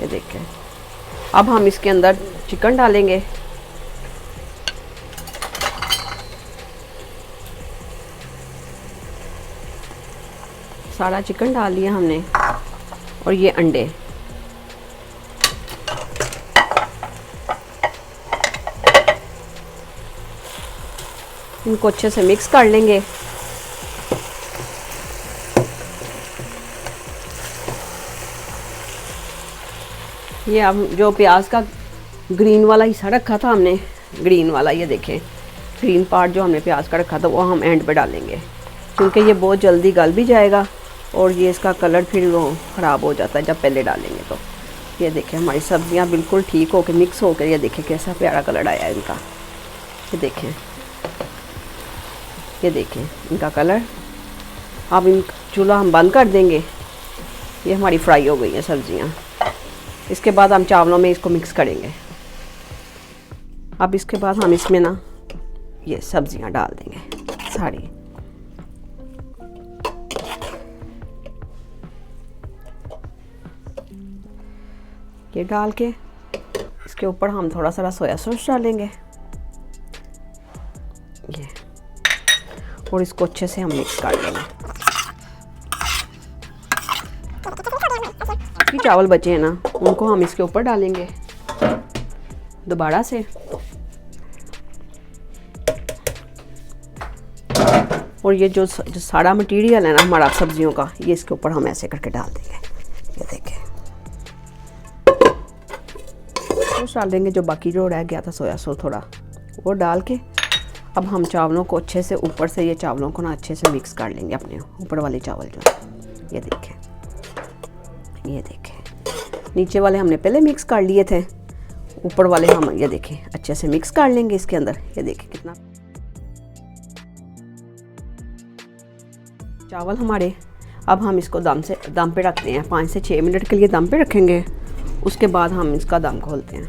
ये देखें। अब हम इसके अंदर चिकन डालेंगे। सारा चिकन डाल दिया हमने और ये अंडे। इनको अच्छे से मिक्स कर लेंगे। ये अब जो प्याज का ग्रीन वाला हिस्सा रखा था हमने, ग्रीन वाला, ये देखें ग्रीन पार्ट जो हमने प्याज का रखा था वो हम एंड पे डालेंगे, क्योंकि ये बहुत जल्दी गल भी जाएगा और ये इसका कलर फिर वो ख़राब हो जाता है जब पहले डालेंगे तो। ये देखें हमारी सब्जियां बिल्कुल ठीक होकर मिक्स होकर, ये देखें कैसा प्यारा कलर आया है इनका। ये देखें इनका कलर। अब इन चूल्हा हम बंद कर देंगे। ये हमारी फ्राई हो गई हैं सब्जियां। इसके बाद हम चावलों में इसको मिक्स करेंगे। अब इसके बाद हम इसमें ना ये सब्जियां डाल देंगे सारी। ये डाल के इसके ऊपर हम थोड़ा सा सोया सॉस डालेंगे ये, और इसको अच्छे से हम मिक्स कर लेंगे। बाकी चावल बचे हैं ना, उनको हम इसके ऊपर डालेंगे दोबारा से, और ये जो सारा मटेरियल है ना हमारा सब्जियों का, ये इसके ऊपर हम ऐसे करके डाल देंगे। ये देखें सॉस डाल देंगे, जो बाकी जो रह गया था सोया सॉस थोड़ा वो डाल के अब हम चावलों को अच्छे से ऊपर से, ये चावलों को ना अच्छे से मिक्स कर लेंगे अपने ऊपर वाले चावल जो। ये देखें नीचे वाले हमने पहले मिक्स कर लिए थे, ऊपर वाले हम ये देखें अच्छे से मिक्स कर लेंगे इसके अंदर। ये देखें कितना चावल हमारे। अब हम इसको दम पे रखते हैं, 5 से 6 मिनट के लिए दम पे रखेंगे। उसके बाद हम इसका दम खोलते हैं।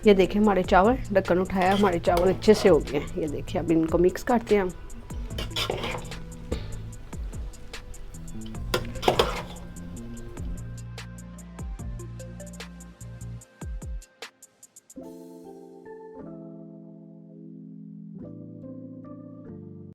ये देखें हमारे चावल, ढक्कन उठाया, हमारे चावल अच्छे से हो गए हैं। ये देखिए अब इनको मिक्स करते हैं हम।